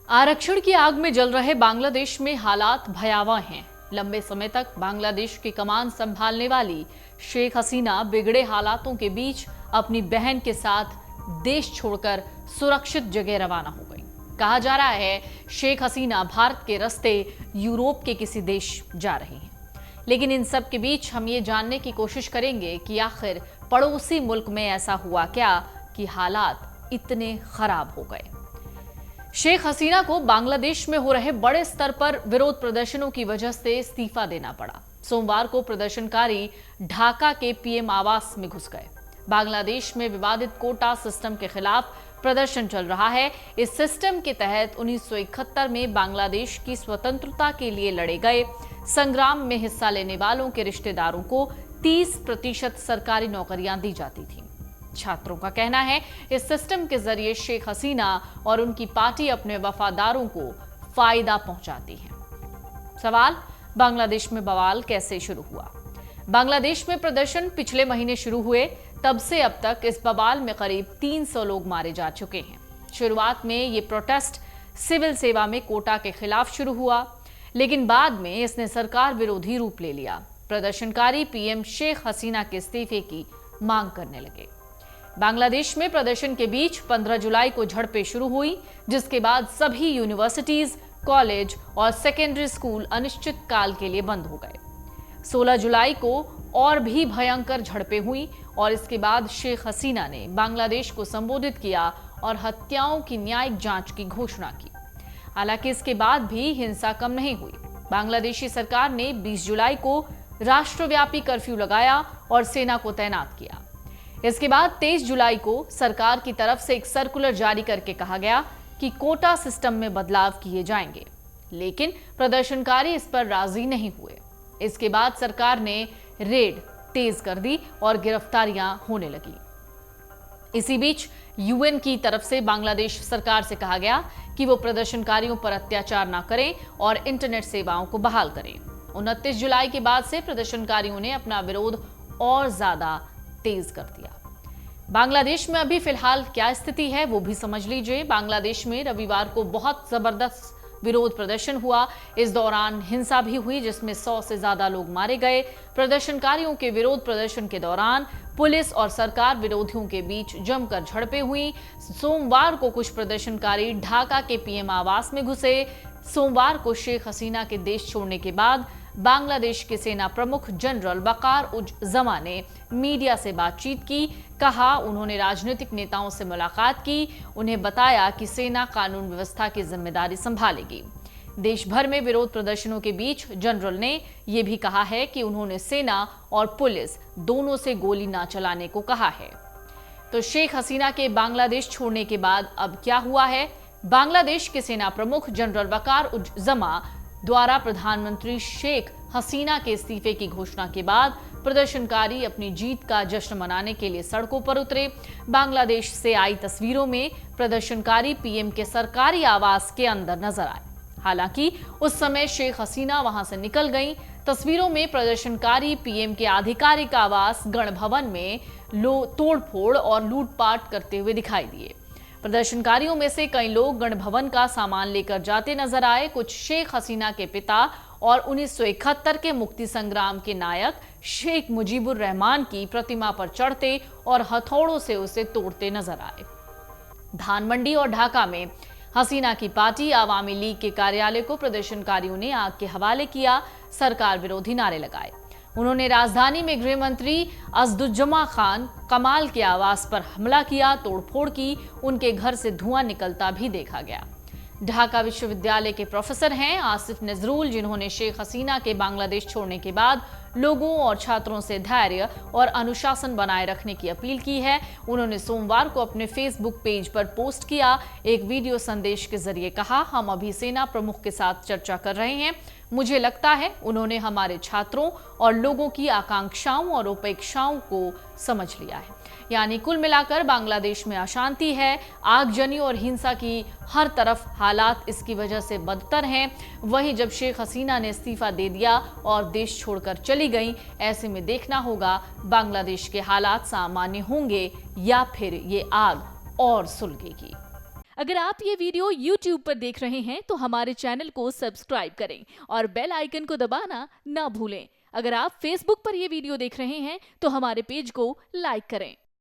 आरक्षण की आग में जल रहे बांग्लादेश में हालात भयावह हैं। लंबे समय तक बांग्लादेश की कमान संभालने वाली शेख हसीना बिगड़े हालातों के बीच अपनी बहन के साथ देश छोड़कर सुरक्षित जगह रवाना हो गई। कहा जा रहा है शेख हसीना भारत के रास्ते यूरोप के किसी देश जा रही हैं। लेकिन इन सब के बीच हम ये जानने की कोशिश करेंगे कि आखिर पड़ोसी मुल्क में ऐसा हुआ क्या कि हालात इतने खराब हो गए। शेख हसीना को बांग्लादेश में हो रहे बड़े स्तर पर विरोध प्रदर्शनों की वजह से इस्तीफा देना पड़ा। सोमवार को प्रदर्शनकारी ढाका के पीएम आवास में घुस गए। बांग्लादेश में विवादित कोटा सिस्टम के खिलाफ प्रदर्शन चल रहा है। इस सिस्टम के तहत 1971 में बांग्लादेश की स्वतंत्रता के लिए लड़े गए संग्राम में हिस्सा लेने वालों के रिश्तेदारों को 30% सरकारी नौकरियां दी जाती थीं। छात्रों का कहना है इस सिस्टम के जरिए शेख हसीना और उनकी पार्टी अपने वफादारों को फायदा पहुंचाती है। सवाल, बांग्लादेश में बवाल कैसे शुरू हुआ? बांग्लादेश में प्रदर्शन पिछले महीने शुरू हुए। तब से अब तक इस बवाल में करीब 300 लोग मारे जा चुके हैं। शुरुआत में ये प्रोटेस्ट सिविल सेवा में कोटा के खिलाफ शुरू हुआ, लेकिन बाद में इसने सरकार विरोधी रूप ले लिया। प्रदर्शनकारी पीएम शेख हसीना के इस्तीफे की मांग करने लगे। बांग्लादेश में प्रदर्शन के बीच 15 जुलाई को झड़पें शुरू हुई, जिसके बाद सभी यूनिवर्सिटीज, कॉलेज और सेकेंडरी स्कूल अनिश्चित काल के लिए बंद हो गए। 16 जुलाई को और भी भयंकर झड़पें हुई और इसके बाद शेख हसीना ने बांग्लादेश को संबोधित किया और हत्याओं की न्यायिक जांच की घोषणा की। हालांकि इसके बाद भी हिंसा कम नहीं हुई। बांग्लादेशी सरकार ने 20 जुलाई को राष्ट्रव्यापी कर्फ्यू लगाया और सेना को तैनात किया। इसके बाद 23 जुलाई को सरकार की तरफ से एक सर्कुलर जारी करके कहा गया कि कोटा सिस्टम में बदलाव किए जाएंगे, लेकिन प्रदर्शनकारी इस पर राजी नहीं हुए। इसके बाद सरकार ने रेड तेज कर दी और गिरफ्तारियां होने लगी। इसी बीच यूएन की तरफ से बांग्लादेश सरकार से कहा गया कि वो प्रदर्शनकारियों पर अत्याचार न करें और इंटरनेट सेवाओं को बहाल करें। 29 जुलाई के बाद से प्रदर्शनकारियों ने अपना विरोध और ज्यादा तेज कर दिया। बांग्लादेश में अभी फिलहाल क्या स्थिति है वो भी समझ लीजिए। बांग्लादेश में रविवार को बहुत जबरदस्त विरोध प्रदर्शन हुआ। इस दौरान हिंसा भी हुई, जिसमें 100 से ज्यादा लोग मारे गए। प्रदर्शनकारियों के विरोध प्रदर्शन के दौरान पुलिस और सरकार विरोधियों के बीच जमकर झड़पें हुई। सोमवार को कुछ प्रदर्शनकारी ढाका के पीएम आवास में घुसे। सोमवार को शेख हसीना के देश छोड़ने के बाद बांग्लादेश के सेना प्रमुख जनरल वकार उज जमा ने मीडिया से बातचीत की। कहा उन्होंने राजनीतिक नेताओं से मुलाकात की। उन्हें बताया कि सेना कानून व्यवस्था की जिम्मेदारी संभालेगी। देश भर में विरोध प्रदर्शनों के बीच जनरल ने यह भी कहा है कि उन्होंने सेना और पुलिस दोनों से गोली न चलाने को कहा है। तो शेख हसीना के बांग्लादेश छोड़ने के बाद अब क्या हुआ है? बांग्लादेश के सेना प्रमुख जनरल वकार उज जमा द्वारा प्रधानमंत्री शेख हसीना के इस्तीफे की घोषणा के बाद प्रदर्शनकारी अपनी जीत का जश्न मनाने के लिए सड़कों पर उतरे। बांग्लादेश से आई तस्वीरों में प्रदर्शनकारी पीएम के सरकारी आवास के अंदर नजर आए। हालांकि उस समय शेख हसीना वहां से निकल गईं। तस्वीरों में प्रदर्शनकारी पीएम के आधिकारिक आवास गण भवन में तोड़फोड़ और लूटपाट करते हुए दिखाई दिए। प्रदर्शनकारियों में से कई लोग गण भवन का सामान लेकर जाते नजर आए। कुछ शेख हसीना के पिता और 1971 के मुक्ति संग्राम के नायक शेख मुजीबुर रहमान की प्रतिमा पर चढ़ते और हथौड़ों से उसे तोड़ते नजर आए। धानमंडी और ढाका में हसीना की पार्टी आवामी लीग के कार्यालय को प्रदर्शनकारियों ने आग के हवाले किया। सरकार विरोधी नारे लगाए। उन्होंने राजधानी में गृह मंत्री असदुज्जमा खान कमाल के आवास पर हमला किया, तोड़फोड़ की। उनके घर से धुआं निकलता भी देखा गया। ढाका विश्वविद्यालय के प्रोफेसर हैं आसिफ नजरुल, जिन्होंने शेख हसीना के बांग्लादेश छोड़ने के बाद लोगों और छात्रों से धैर्य और अनुशासन बनाए रखने की अपील की है। उन्होंने सोमवार को अपने फेसबुक पेज पर पोस्ट किया। एक वीडियो संदेश के जरिए कहा, हम अभी सेना प्रमुख के साथ चर्चा कर रहे हैं। मुझे लगता है उन्होंने हमारे छात्रों और लोगों की आकांक्षाओं और अपेक्षाओं को समझ लिया है। यानी कुल मिलाकर बांग्लादेश में अशांति है, आगजनी और हिंसा की हर तरफ हालात इसकी वजह से बदतर हैं। वहीं जब शेख हसीना ने इस्तीफा दे दिया और देश छोड़कर चली गई, ऐसे में देखना होगा बांग्लादेश के हालात सामान्य होंगे या फिर ये आग और सुलगेगी। अगर आप ये वीडियो YouTube पर देख रहे हैं तो हमारे चैनल को सब्सक्राइब करें और बेल आइकन को दबाना ना भूलें। अगर आप Facebook पर ये वीडियो देख रहे हैं तो हमारे पेज को लाइक करें।